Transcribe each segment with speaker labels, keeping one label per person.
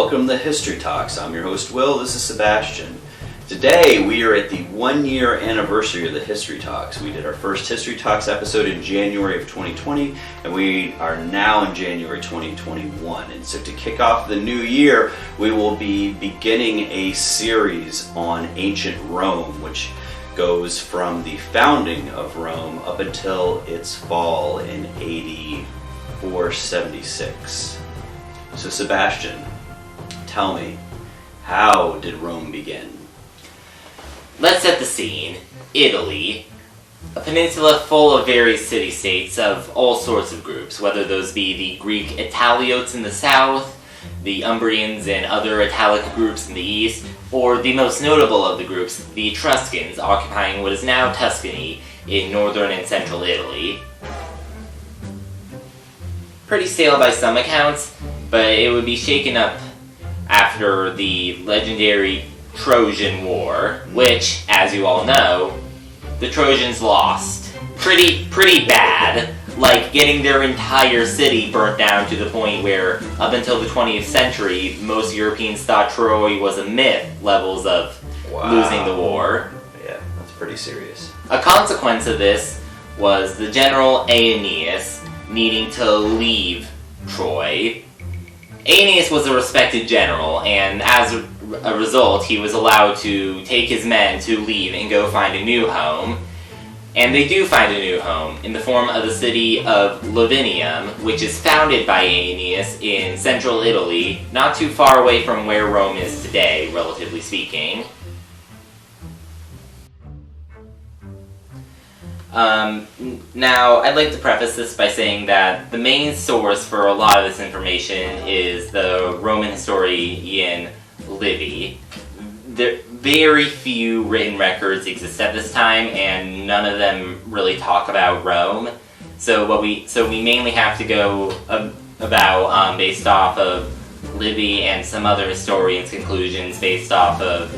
Speaker 1: Welcome to History Talks. I'm your host Will, this is Sebastian. Today we are at the 1-year anniversary of the History Talks. We did our first History Talks episode in January of 2020 and we are now in January 2021. And so to kick off the new year, we will be beginning a series on ancient Rome, which goes from the founding of Rome up until its fall in AD 476. So Sebastian, tell me, how did Rome begin?
Speaker 2: Let's set the scene. Italy, a peninsula full of various city-states of all sorts of groups, whether those be the Greek Italiotes in the south, the Umbrians and other Italic groups in the east, or the most notable of the groups, the Etruscans, occupying what is now Tuscany in northern and central Italy. Pretty stale by some accounts, but it would be shaken up after the legendary Trojan War, which, as you all know, the Trojans lost. Pretty bad, like getting their entire city burnt down to the point where, up until the 20th century, most Europeans thought Troy was a myth levels of losing the war.
Speaker 1: Yeah, that's pretty serious.
Speaker 2: A consequence of this was the general Aeneas needing to leave Troy. Aeneas was a respected general, and as a result, he was allowed to take his men to leave and go find a new home. And they do find a new home in the form of the city of Lavinian, which is founded by Aeneas in central Italy, not too far away from where Rome is today, relatively speaking. Now, I'd like to preface this by saying that the main source for a lot of this information is the Roman historian Livy. Very few written records exist at this time, and none of them really talk about Rome. So we mainly have to go about based off of Livy and some other historians' conclusions based off of,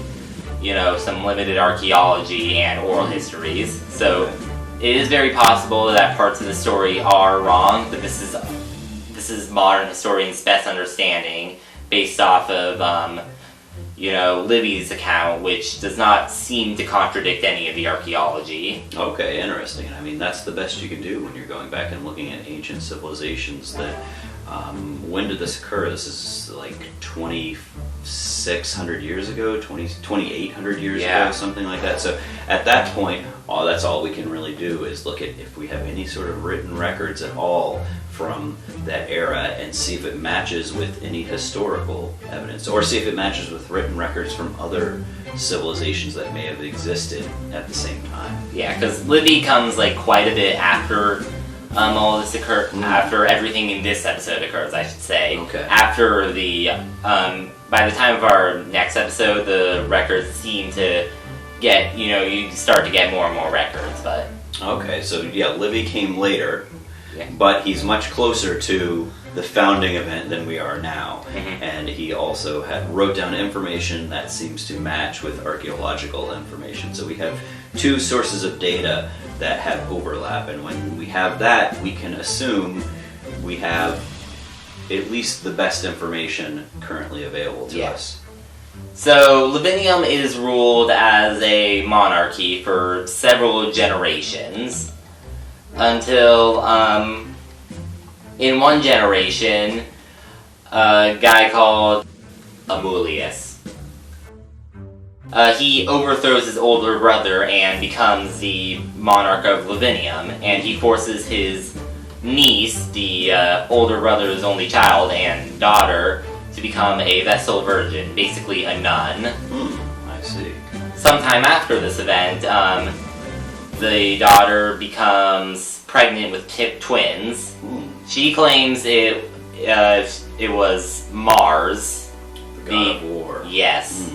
Speaker 2: some limited archaeology and oral histories. So it is very possible that parts of the story are wrong, but this is modern historians' best understanding based off of Livy's account, which does not seem to contradict any of the archaeology.
Speaker 1: Okay, interesting. I mean, that's the best you can do when you're going back and looking at ancient civilizations. When did this occur? This is like 2,600 years ago, 2,800 years ago, something like that. So at that point, that's all we can really do is look at if we have any sort of written records at all from that era and see if it matches with any historical evidence, or see if it matches with written records from other civilizations that may have existed at the same time. Yeah,
Speaker 2: because Livy comes like quite a bit after all this occurred, after everything in this episode occurs, I should say.
Speaker 1: Okay.
Speaker 2: After the, by the time of our next episode, the records seem to get, you start to get more and more records, but...
Speaker 1: Okay, so yeah, Livy came later, but he's much closer to the founding event than we are now.
Speaker 2: Mm-hmm.
Speaker 1: And he also wrote down information that seems to match with archaeological information. So we have two sources of data that have overlap, and when we have that, we can assume we have at least the best information currently available to us.
Speaker 2: So, Lavinium is ruled as a monarchy for several generations, until, in one generation, a guy called Abulius. He overthrows his older brother and becomes the monarch of Lavinium, and he forces his niece, the older brother's only child and daughter, to become a Vestal Virgin, basically a nun.
Speaker 1: I see.
Speaker 2: Sometime after this event, the daughter becomes pregnant with twins. She claims it was Mars,
Speaker 1: the god of war.
Speaker 2: Yes.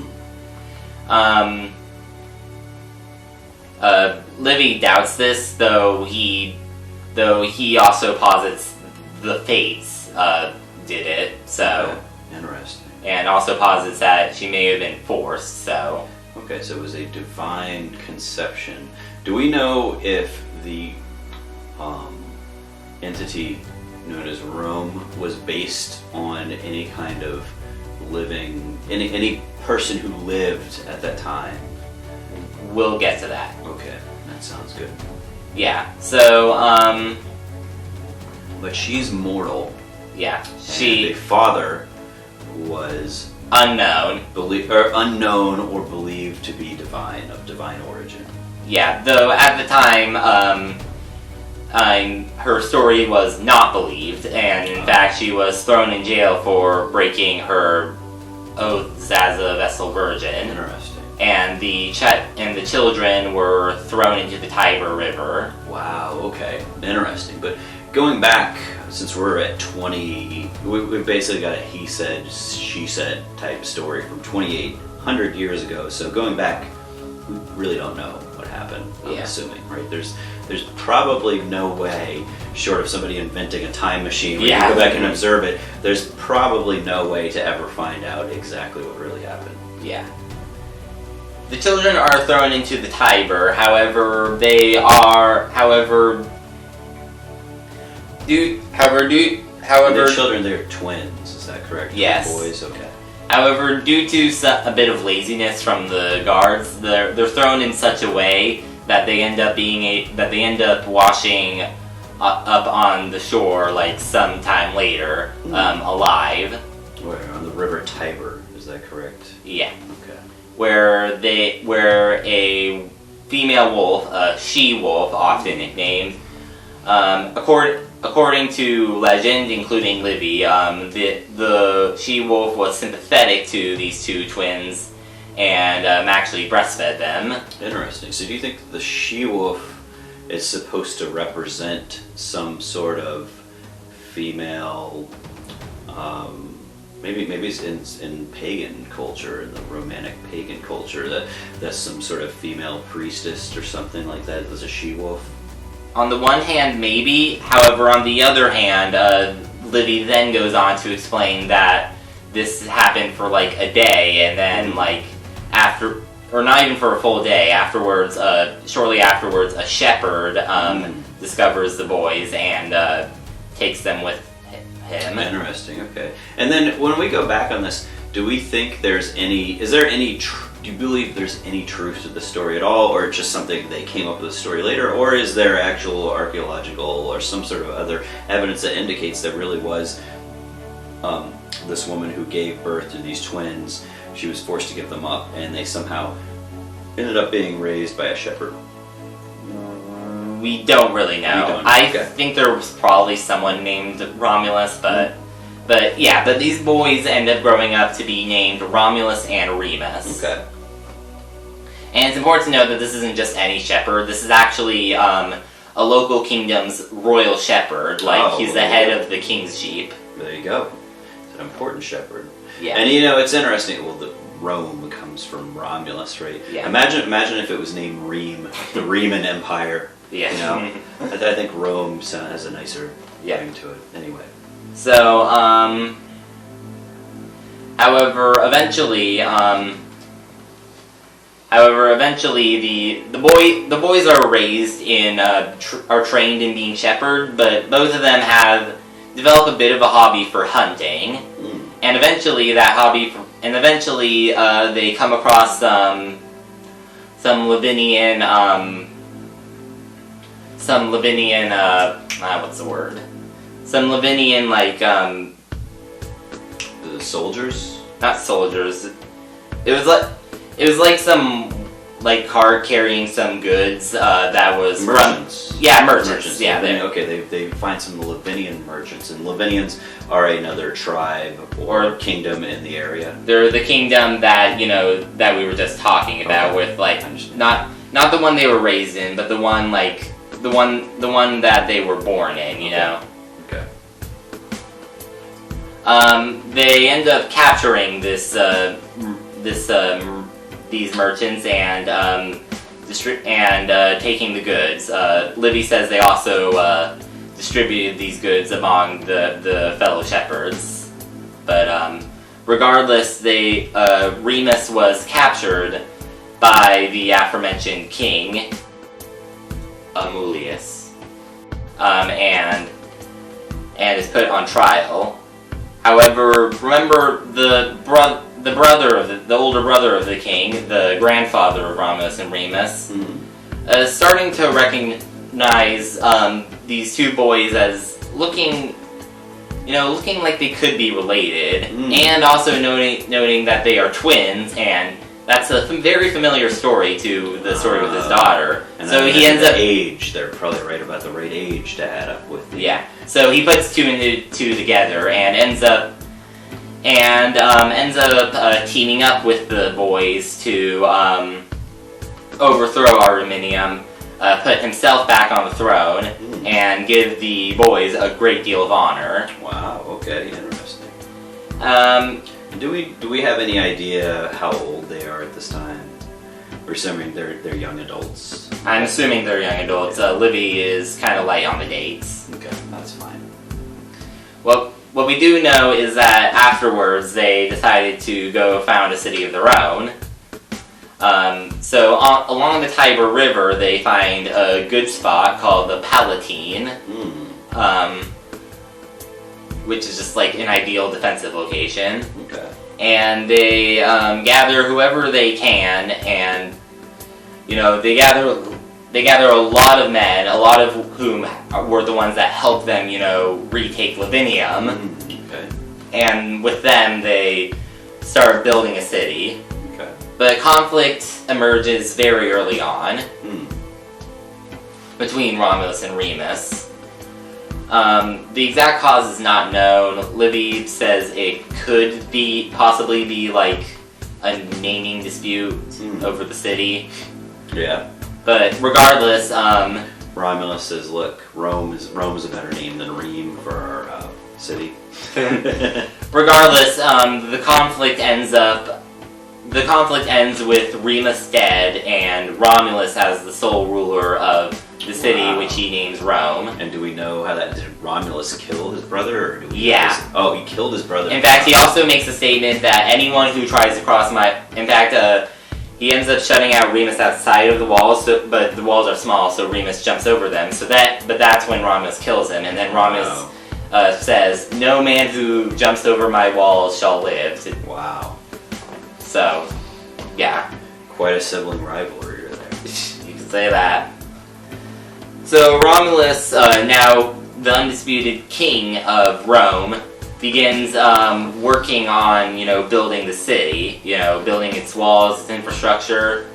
Speaker 2: Livy doubts this, though he also posits the Fates did it. So.
Speaker 1: Interesting.
Speaker 2: And also posits that she may have been forced, so...
Speaker 1: Okay, so it was a divine conception. Do we know if the entity known as Rome was based on any kind of living, any person who lived at that time?
Speaker 2: We'll get to that.
Speaker 1: Okay, that sounds good.
Speaker 2: Yeah. So,
Speaker 1: But she's mortal.
Speaker 2: yeah,
Speaker 1: And
Speaker 2: she
Speaker 1: the father was
Speaker 2: unknown.
Speaker 1: unknown or believed to be divine, of divine origin.
Speaker 2: Yeah, though at the time, her story was not believed, and in fact, she was thrown in jail for breaking her oaths as a Vestal Virgin.
Speaker 1: Interesting.
Speaker 2: And the children were thrown into the Tiber River.
Speaker 1: Wow. Okay. Interesting. But going back, since we're at 20, we've basically got a he said, she said type story from 2,800 years ago. So going back, we really don't know what happened. I'm assuming, right? There's probably no way, short of somebody inventing a time machine where you go back and observe it. There's probably no way to ever find out exactly what really happened.
Speaker 2: Yeah. The children are thrown into the Tiber. However, the
Speaker 1: children, they're twins. Is that correct?
Speaker 2: Yes.
Speaker 1: Boys. Okay.
Speaker 2: However, due to a bit of laziness from the guards, they're thrown in such a way that they end up washing up on the shore like sometime later, alive.
Speaker 1: Where on the river Tiber? Is that correct?
Speaker 2: Yeah.
Speaker 1: Okay.
Speaker 2: Where a female wolf, a she-wolf, often nicknamed, according to legend, including Livy, the she-wolf was sympathetic to these two twins and actually breastfed them.
Speaker 1: Interesting. So do you think the she-wolf is supposed to represent some sort of female, maybe it's in pagan culture, in the Romantic pagan culture, that's some sort of female priestess or something like that? There's a she-wolf?
Speaker 2: On the one hand, maybe. However, on the other hand, Livy then goes on to explain that this happened for like a day, and then like after, or not even for a full day, afterwards, shortly afterwards, a shepherd discovers the boys and takes them with him.
Speaker 1: Interesting. Okay. And then when we go back on this, do we think do you believe there's any truth to the story at all, or just something they came up with a story later, or is there actual archaeological or some sort of other evidence that indicates there really was this woman who gave birth to these twins? She was forced to give them up, and they somehow ended up being raised by a shepherd.
Speaker 2: We don't really know. I think there was probably someone named Romulus, but these boys end up growing up to be named Romulus and Remus.
Speaker 1: Okay.
Speaker 2: And it's important to know that this isn't just any shepherd. This is actually a local kingdom's royal shepherd. He's the head of the king's sheep.
Speaker 1: There you go. It's an important shepherd.
Speaker 2: Yeah.
Speaker 1: And it's interesting. Well, the Rome comes from Romulus, right?
Speaker 2: Yeah.
Speaker 1: Imagine if it was named Reme, the Reman Empire.
Speaker 2: Yeah.
Speaker 1: I think Rome has a nicer ring to it. Anyway.
Speaker 2: So, however, eventually, the boys are raised in are trained in being shepherd, but both of them have developed a bit of a hobby for hunting, and eventually they come across some Lavinian what's the word? Some Lavinian
Speaker 1: the soldiers?
Speaker 2: Not soldiers. It was like some cart carrying some goods that was
Speaker 1: merchants.
Speaker 2: Merchants. Yeah.
Speaker 1: They find some Lavinian merchants, and Lavinians are another tribe or kingdom in the area.
Speaker 2: They're the kingdom that that we were just talking about with not the one they were raised in, but the one that they were born in.
Speaker 1: Okay.
Speaker 2: They end up capturing these merchants and taking the goods. Livy says they also distributed these goods among the fellow shepherds, but regardless, Remus was captured by the aforementioned king, Emulius, and is put on trial. However, remember the older brother of the king, the grandfather of Romulus and Remus, starting to recognize these two boys as looking like they could be related, and also noting that they are twins, and that's a very familiar story to the story with his daughter.
Speaker 1: And
Speaker 2: so he ends up
Speaker 1: age. They're probably right about the right age to add up with.
Speaker 2: Yeah. So he puts two and two together and ends up teaming up with the boys to overthrow Arminium, put himself back on the throne, and give the boys a great deal of honor.
Speaker 1: Wow. Okay. Interesting. Do we have any idea how old they are at this time? We're assuming they're young adults.
Speaker 2: I'm assuming they're young adults. Livy is kind of light on the dates.
Speaker 1: Okay, that's fine.
Speaker 2: Well, what we do know is that afterwards they decided to go found a city of their own. So along the Tiber River, they find a good spot called the Palatine, which is just like an ideal defensive location.
Speaker 1: Okay.
Speaker 2: And they gather whoever they can, and they gather a lot of men, a lot of whom were the ones that helped them, retake Lavinium.
Speaker 1: Okay.
Speaker 2: And with them, they start building a city.
Speaker 1: Okay.
Speaker 2: But conflict emerges very early on between Romulus and Remus. The exact cause is not known. Livy says it could possibly be like a naming dispute over the city.
Speaker 1: Yeah.
Speaker 2: But regardless,
Speaker 1: Romulus says, "Look, Rome is a better name than Rheme for our city."
Speaker 2: Regardless, the conflict ends with Remus dead and Romulus as the sole ruler of the city, which he names Rome.
Speaker 1: And do we know how that did Romulus kill his brother? Or do we
Speaker 2: yeah.
Speaker 1: Oh, he killed his brother.
Speaker 2: In fact, he also makes a statement that anyone who tries to cross he ends up shutting out Remus outside of the walls, but the walls are small, so Remus jumps over them. But that's when Romulus kills him, and then Rammus says, "No man who jumps over my walls shall live."
Speaker 1: Wow.
Speaker 2: So, yeah.
Speaker 1: Quite a sibling rivalry there.
Speaker 2: You can say that. So Romulus, now the undisputed king of Rome, begins working on, building the city, building its walls, its infrastructure,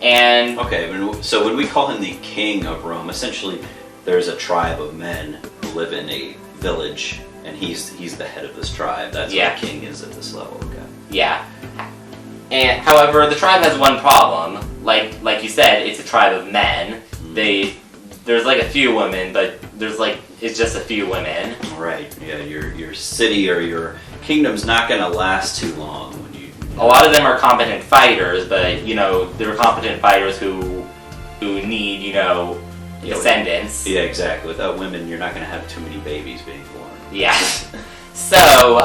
Speaker 2: and...
Speaker 1: Okay, so when we call him the king of Rome, essentially there's a tribe of men who live in a village, and he's the head of this tribe. That's what a king is at this level. Okay. Yeah.
Speaker 2: And however, the tribe has one problem. Like you said, it's a tribe of men. There's like a few women, but it's just a few women.
Speaker 1: Right. Yeah. Your city or your kingdom's not going to last too long when you.
Speaker 2: A lot of them are competent fighters, but they're competent fighters who need descendants.
Speaker 1: Yeah, exactly. Without women, you're not going to have too many babies being born.
Speaker 2: Yeah. So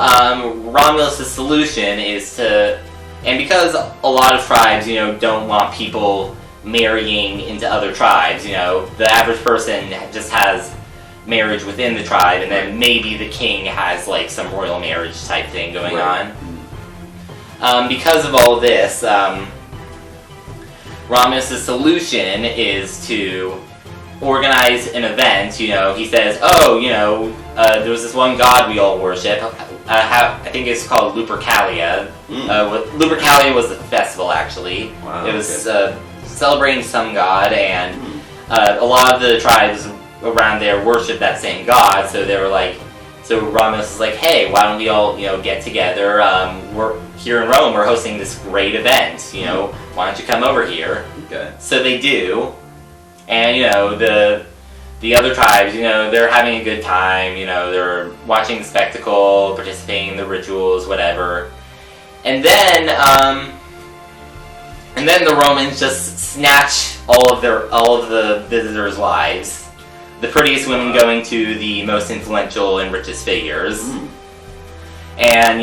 Speaker 2: Romulus' solution is to, and because a lot of tribes don't want people marrying into other tribes, the average person just has marriage within the tribe, and then maybe the king has like some royal marriage type thing going on. Because of all this, Rammus' solution is to organize an event. He says, there was this one god we all worship. I think it's called Lupercalia. Lupercalia was the festival, actually.
Speaker 1: Wow,
Speaker 2: it was celebrating some god, and a lot of the tribes around there worship that same god. So they were like, so Rammus is like, hey, why don't we all get together? We're here in Rome. We're hosting this great event. Why don't you come over here?
Speaker 1: Okay.
Speaker 2: So they do, and the other tribes, they're having a good time. They're watching the spectacle, participating in the rituals, whatever. And then the Romans just snatch all of the visitors' wives. The prettiest women going to the most influential and richest figures. And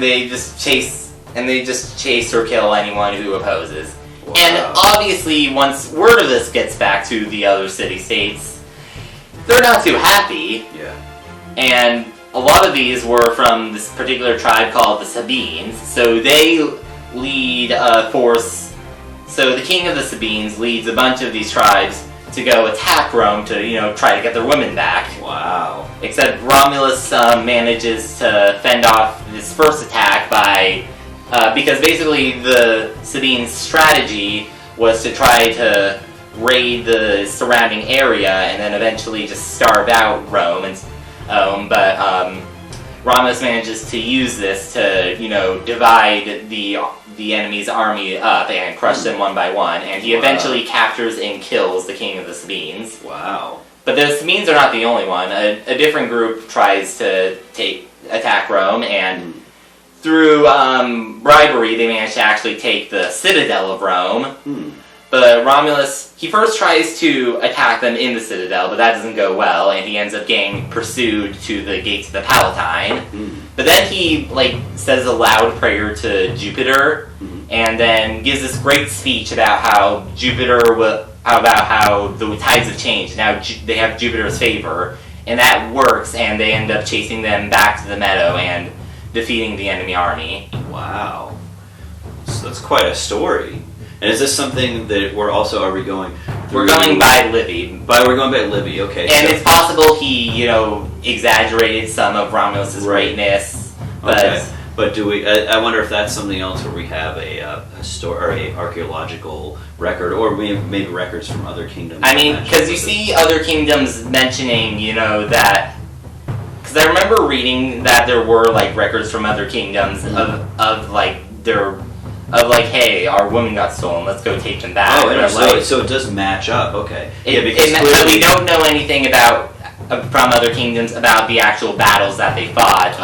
Speaker 2: they just chase or kill anyone who opposes.
Speaker 1: Wow.
Speaker 2: And obviously, once word of this gets back to the other city-states, they're not too happy.
Speaker 1: Yeah.
Speaker 2: And a lot of these were from this particular tribe called the Sabines. So they lead a force. So the king of the Sabines leads a bunch of these tribes to go attack Rome to, try to get their women back.
Speaker 1: Wow.
Speaker 2: Except Romulus manages to fend off this first attack by, because basically the Sabines' strategy was to try to raid the surrounding area and then eventually just starve out Rome. But Rammus manages to use this to, divide the enemy's army up and crush them one by one, and he eventually captures and kills the king of the Sabines.
Speaker 1: Wow.
Speaker 2: But the Sabines are not the only one. A different group tries to attack Rome, and through bribery, they manage to actually take the citadel of Rome. But Romulus, he first tries to attack them in the citadel, but that doesn't go well, and he ends up getting pursued to the gates of the Palatine. But then he, says a loud prayer to Jupiter, and then gives this great speech about how how the tides have changed. Now they have Jupiter's favor, and that works, and they end up chasing them back to the meadow and defeating the enemy army.
Speaker 1: Wow. So that's quite a story. And is this something that are we going through?
Speaker 2: We're going by Livy.
Speaker 1: We're going by Livy, okay.
Speaker 2: And it's possible he, exaggerated some of Romulus's greatness. But
Speaker 1: okay. But do we? I wonder if that's something else where we have a archaeological record, or maybe records from other kingdoms.
Speaker 2: I mean, because you see other kingdoms mentioning, that. Because I remember reading that there were records from other kingdoms hey, our women got stolen, let's go take them back.
Speaker 1: Oh, so it does match up, okay.
Speaker 2: But we don't know anything from other kingdoms about the actual battles that they fought,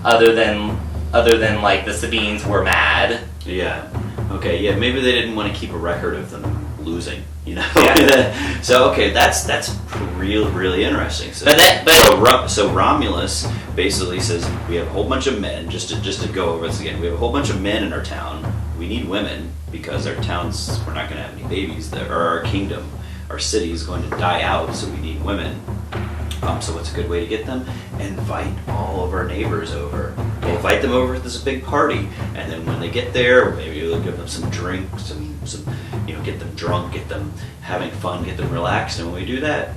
Speaker 2: other than the Sabines were mad.
Speaker 1: Yeah. Okay, yeah, maybe they didn't want to keep a record of them losing,
Speaker 2: Yeah.
Speaker 1: So okay, that's really interesting. So Romulus basically says we have a whole bunch of men. Just to go over this again, we have a whole bunch of men in our town. We need women because our towns, we're not going to have any babies there, or our kingdom, our city is going to die out. So we need women. So what's a good way to get them? Invite all of our neighbors over. We'll invite them over to this big party, and then when they get there, maybe we'll give them some drink, some get them drunk, get them having fun, get them relaxed, and when we do that,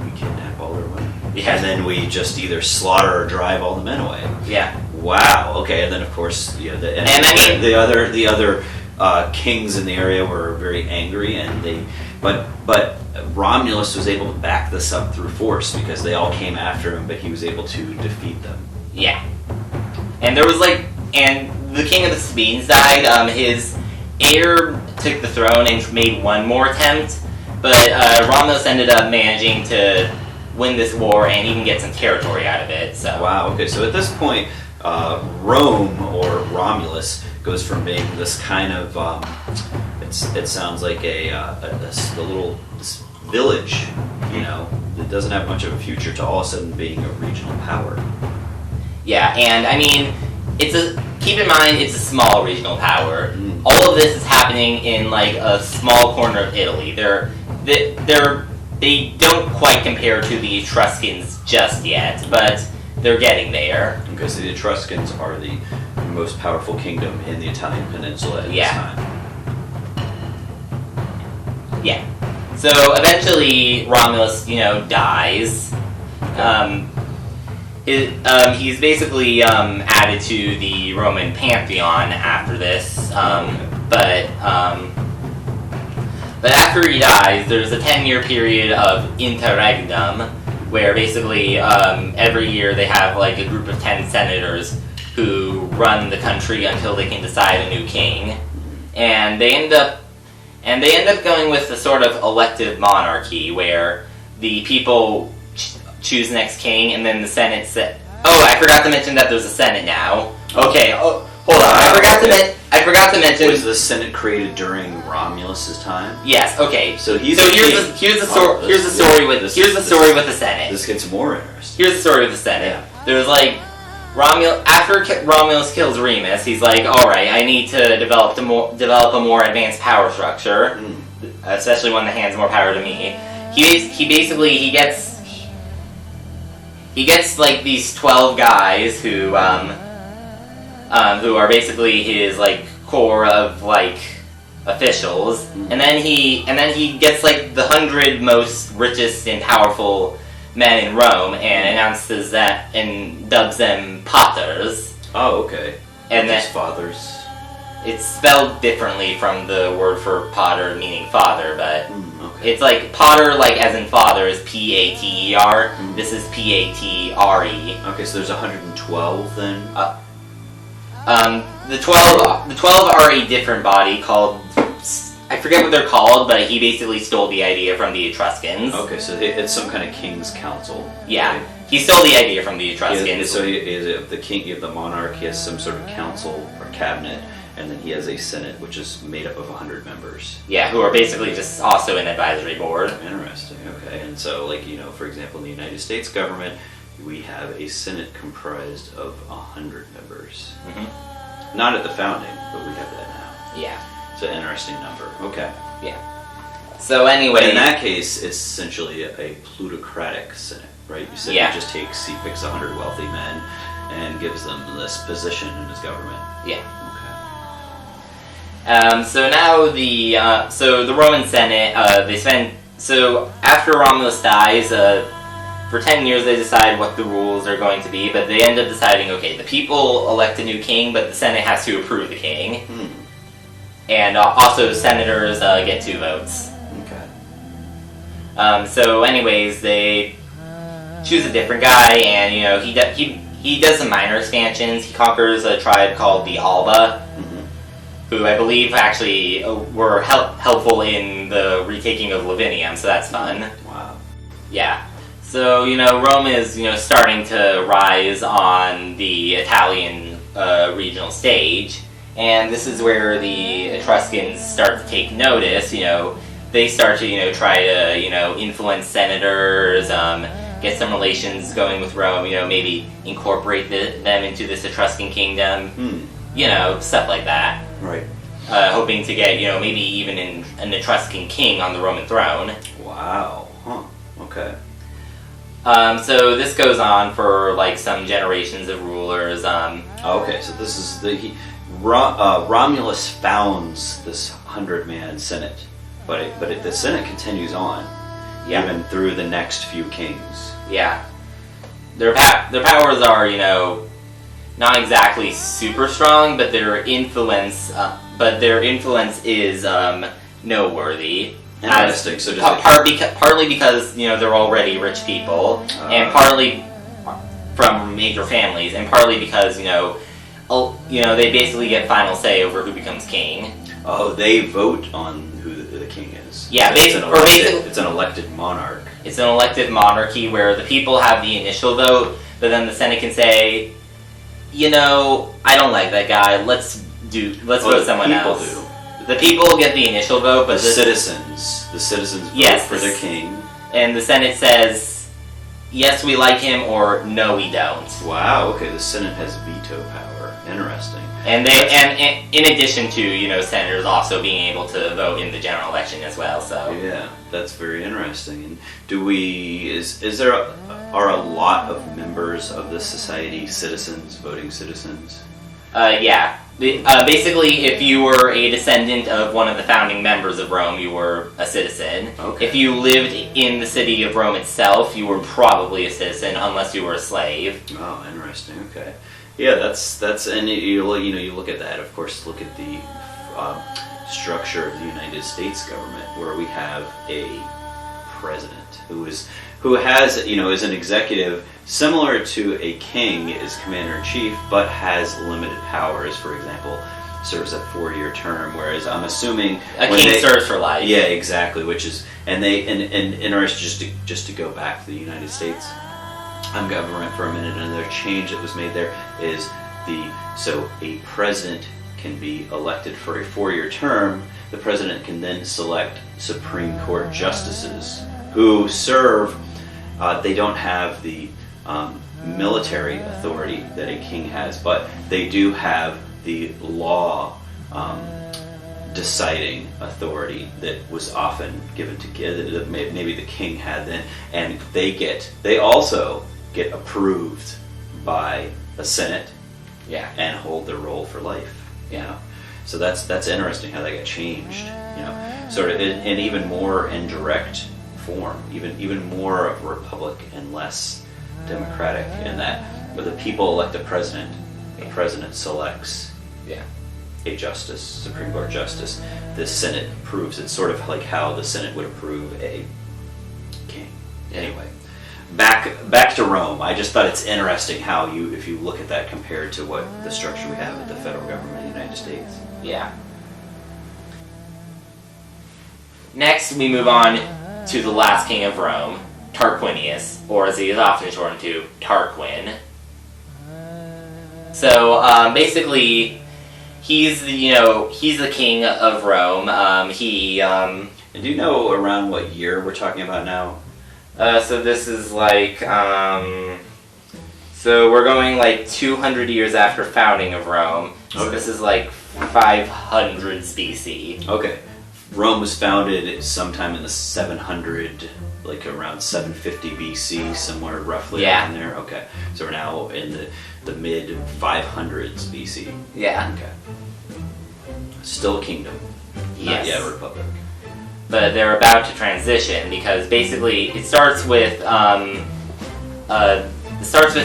Speaker 1: we kidnap all their women.
Speaker 2: Yeah.
Speaker 1: And then we just either slaughter or drive all the men away.
Speaker 2: Yeah.
Speaker 1: Wow. Okay. And then of course, the other kings in the area were very angry, and but Romulus was able to back this up through force because they all came after him, but he was able to defeat them.
Speaker 2: Yeah. And there was and the king of the Sabines died. His heir took the throne and made one more attempt, but Romulus ended up managing to win this war and even get some territory out of it. So.
Speaker 1: Wow. Okay. So at this point, Rome, or Romulus, goes from being this kind of it sounds like a little village, that doesn't have much of a future, to all of a sudden being a regional power.
Speaker 2: Yeah, and I mean, keep in mind it's a small regional power. All of this is happening in a small corner of Italy. They don't quite compare to the Etruscans just yet, but they're getting there.
Speaker 1: Okay, so the Etruscans are the most powerful kingdom in the Italian peninsula at this time.
Speaker 2: Yeah. So eventually Romulus, dies. He's basically added to the Roman pantheon after this. But after he dies, there's a 10-year period of Interregnum, where basically every year they have a group of 10 senators who run the country until they can decide a new king, and they end up going with a sort of elective monarchy where the people choose next king, and then the Senate Oh, I forgot to mention that there's a Senate now. Okay, hold on. I forgot to mention.
Speaker 1: Was the Senate created during Romulus's time?
Speaker 2: Yes. Okay.
Speaker 1: So here's
Speaker 2: the story with the Senate.
Speaker 1: This gets more interesting.
Speaker 2: Here's the story with the Senate. Yeah. There's after Romulus kills Remus, he's all right, I need to develop a more advanced power structure, especially one that hands more power to me. He he gets like these 12 guys who are basically his like core of like officials, and then he gets like the 100 most richest and powerful men in Rome and announces that and dubs them paters.
Speaker 1: Oh, okay.
Speaker 2: And then
Speaker 1: fathers.
Speaker 2: It's spelled differently from the word for pater, meaning father, but
Speaker 1: okay.
Speaker 2: it's like pater, like as in father, is P-A-T-E-R. This is P-A-T-R-E.
Speaker 1: Okay, so there's 112 then.
Speaker 2: The 12 are a different body called, I forget what they're called, but he basically stole the idea from the Etruscans.
Speaker 1: Okay, so it's some kind of king's council.
Speaker 2: Yeah,
Speaker 1: right?
Speaker 2: he stole the idea from the Etruscans.
Speaker 1: Yeah, so the king, the monarch, he has some sort of council or cabinet, and then he has a senate, which is made up of 100 members.
Speaker 2: Yeah, who are basically just also an advisory board.
Speaker 1: Interesting. Okay, and so like for example, in the United States government, we have a senate comprised of 100 members.
Speaker 2: Mm-hmm.
Speaker 1: Not at the founding, but we have that now.
Speaker 2: Yeah.
Speaker 1: It's an interesting number. Okay.
Speaker 2: Yeah. So anyway,
Speaker 1: in that case, it's essentially a plutocratic senate, right? You said he just takes, he picks 100 wealthy men and gives them this position in his government.
Speaker 2: Yeah.
Speaker 1: Okay.
Speaker 2: So now the Roman Senate, they spend, so after Romulus dies, for 10 years they decide what the rules are going to be, but they end up deciding, okay, the people elect a new king, but the Senate has to approve the king. And also senators get 2 votes.
Speaker 1: Okay.
Speaker 2: So anyways, they choose a different guy, and he does some minor expansions. He conquers a tribe called the Alba, who I believe actually were helpful in the retaking of Lavinian, so that's fun.
Speaker 1: Wow.
Speaker 2: Yeah. So, Rome is, starting to rise on the Italian regional stage, and this is where the Etruscans start to take notice. They start to, try to, influence senators, get some relations going with Rome, maybe incorporate them into this Etruscan kingdom, stuff like that.
Speaker 1: Right.
Speaker 2: Hoping to get, maybe even an Etruscan king on the Roman throne.
Speaker 1: Wow. Huh. Okay.
Speaker 2: So this goes on for like some generations of rulers.
Speaker 1: Okay, so this is Romulus founds this 100-man senate, but the senate continues on, even through the next few kings.
Speaker 2: Yeah, their powers are not exactly super strong, but their influence is noteworthy.
Speaker 1: Interesting. So
Speaker 2: partly because they're already rich people, and partly from major families, and partly because they basically get final say over who becomes king.
Speaker 1: Oh, they vote on who the king is.
Speaker 2: Yeah,
Speaker 1: it's an elected monarch.
Speaker 2: It's an elected monarchy where the people have the initial vote, but then the Senate can say, I don't like that guy. Let's vote someone else.
Speaker 1: Do.
Speaker 2: The people get the initial vote, but
Speaker 1: the citizens vote for their king.
Speaker 2: And the Senate says, yes, we like him, or no, we don't.
Speaker 1: Wow, okay, the Senate has veto power. Interesting.
Speaker 2: And in addition to, senators also being able to vote in the general election as well, so.
Speaker 1: Yeah, that's very interesting. And are a lot of members of this society voting citizens?
Speaker 2: Yeah. Basically, if you were a descendant of one of the founding members of Rome, you were a citizen.
Speaker 1: Okay.
Speaker 2: If you lived in the city of Rome itself, you were probably a citizen, unless you were a slave.
Speaker 1: Oh, interesting. Okay. Yeah, that's and you look at that. Of course, look at the structure of the United States government, where we have a president who has is an executive. Similar to a king is commander-in-chief, but has limited powers. For example, serves a 4-year term, whereas I'm assuming
Speaker 2: a king serves for life.
Speaker 1: Yeah, exactly. Which is just to go back to the United States government for a minute. Another change that was made there is so a president can be elected for a 4-year term. The president can then select Supreme Court justices who serve. They don't have the military authority that a king has, but they do have the law deciding authority that was often given to maybe the king had then, and they also get approved by a senate
Speaker 2: Yeah.
Speaker 1: and hold their role for life. You
Speaker 2: Yeah.
Speaker 1: know? So that's interesting how that got changed. You know, sort of in even more indirect form, even more of a republic and less democratic in that where the people elect the president selects
Speaker 2: Yeah.
Speaker 1: a justice, Supreme Court justice. The Senate approves. It's sort of like how the Senate would approve a king. Anyway, back to Rome. I just thought it's interesting how if you look at that compared to what the structure we have at the federal government of the United States.
Speaker 2: Yeah. Next, we move on to the last king of Rome, Tarquinius, or as he is often shortened to, Tarquin. So basically, he's the king of Rome.
Speaker 1: And do you know around what year we're talking about now?
Speaker 2: So this is like so we're going like 200 years after founding of Rome. So
Speaker 1: Okay.
Speaker 2: this is like 500 BC.
Speaker 1: Okay. Rome was founded sometime in the 700, like around 750 BC, somewhere roughly
Speaker 2: Yeah.
Speaker 1: in there. Okay. So we're now in the mid 500s BC.
Speaker 2: Yeah.
Speaker 1: Okay. Still a kingdom.
Speaker 2: Yes.
Speaker 1: Not yet a republic.
Speaker 2: But they're about to transition because basically it starts with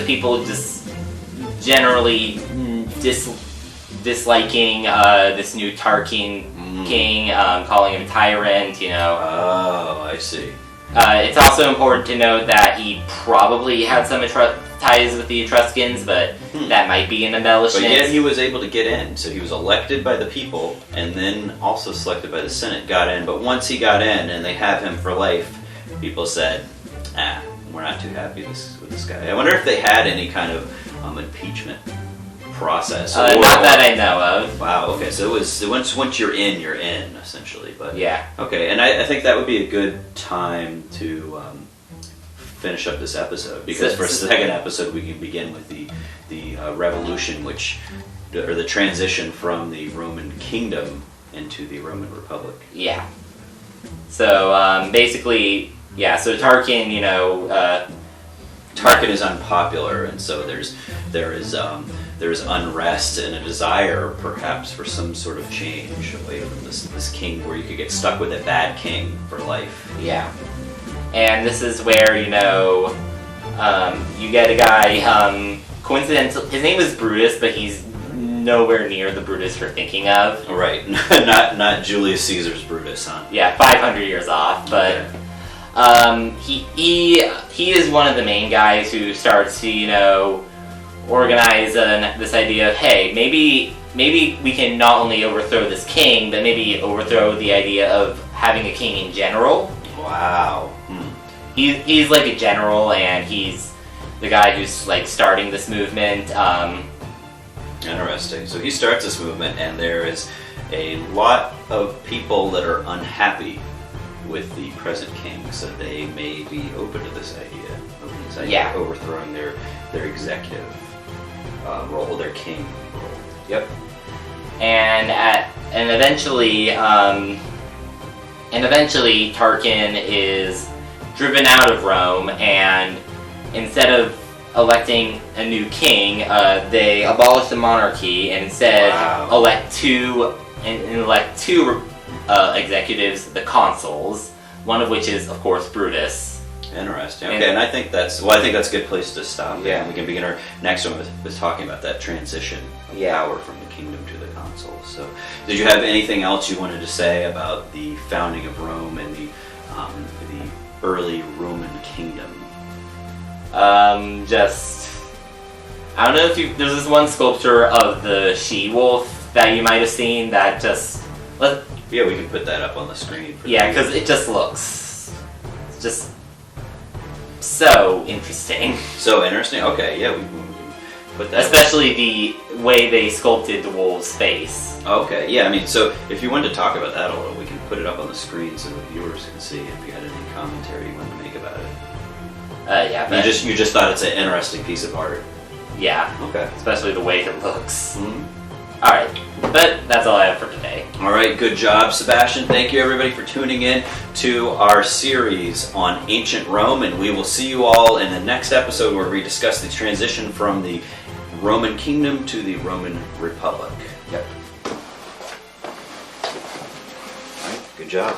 Speaker 2: people just generally disliking this new Tarquin king, calling him a tyrant.
Speaker 1: Oh, I see.
Speaker 2: It's also important to note that he probably had some ties with the Etruscans, but that might be an embellishment.
Speaker 1: But yet he was able to get in. So he was elected by the people and then also selected by the Senate, got in. But once he got in and they have him for life, people said, we're not too happy with this guy. I wonder if they had any kind of impeachment process.
Speaker 2: Not that I know of.
Speaker 1: Wow, okay. So it was once you're in, essentially. But
Speaker 2: Yeah.
Speaker 1: okay, and I think that would be a good time to finish up this episode, because for a second episode we can begin with the revolution, or the transition from the Roman kingdom into the Roman Republic.
Speaker 2: Yeah. So basically, so Tarquin,
Speaker 1: Tarquin is unpopular, and so there is unrest and a desire, perhaps, for some sort of change away from this king, where you could get stuck with a bad king for life.
Speaker 2: Yeah. And this is where, you get a guy, coincidental, his name is Brutus, but he's nowhere near the Brutus you're thinking of.
Speaker 1: Right, not Julius Caesar's Brutus, huh?
Speaker 2: Yeah, 500 years off, but he is one of the main guys who starts to, organize this idea of, hey, maybe we can not only overthrow this king, but maybe overthrow the idea of having a king in general.
Speaker 1: Wow.
Speaker 2: He's like a general, and he's the guy who's like starting this movement.
Speaker 1: Interesting. So he starts this movement, and there is a lot of people that are unhappy with the present king, so they may be open to this idea
Speaker 2: Yeah.
Speaker 1: of overthrowing their executive role, their king role.
Speaker 2: Yep. And eventually Tarquin is driven out of Rome, and instead of electing a new king, they abolish the monarchy and instead elect two executives, the consuls, one of which is, of course, Brutus.
Speaker 1: Interesting. Okay, and I think that's a good place to stop.
Speaker 2: Yeah.
Speaker 1: And we can begin our next one with talking about that transition of power from the kingdom to the consuls. So, did you have anything else you wanted to say about the founding of Rome and the early Roman kingdom?
Speaker 2: I don't know if there's this one sculpture of the Shewolf that you might have seen that
Speaker 1: Yeah, we can put that up on the screen.
Speaker 2: because it just looks just so interesting.
Speaker 1: So interesting. Okay, yeah, we can put that.
Speaker 2: Especially the way they sculpted the wolf's face.
Speaker 1: Okay, yeah. I mean, so if you wanted to talk about that a little, we can put it up on the screen so the viewers can see if you had any commentary you wanted to make about it.
Speaker 2: But
Speaker 1: You just thought it's an interesting piece of art.
Speaker 2: Yeah.
Speaker 1: Okay.
Speaker 2: Especially the way it looks.
Speaker 1: Mm-hmm.
Speaker 2: Alright, but that's all I have for today.
Speaker 1: All right, good job, Sebastian. Thank you, everybody, for tuning in to our series on ancient Rome, and we will see you all in the next episode where we discuss the transition from the Roman kingdom to the Roman Republic.
Speaker 2: Yep.
Speaker 1: All right, good job.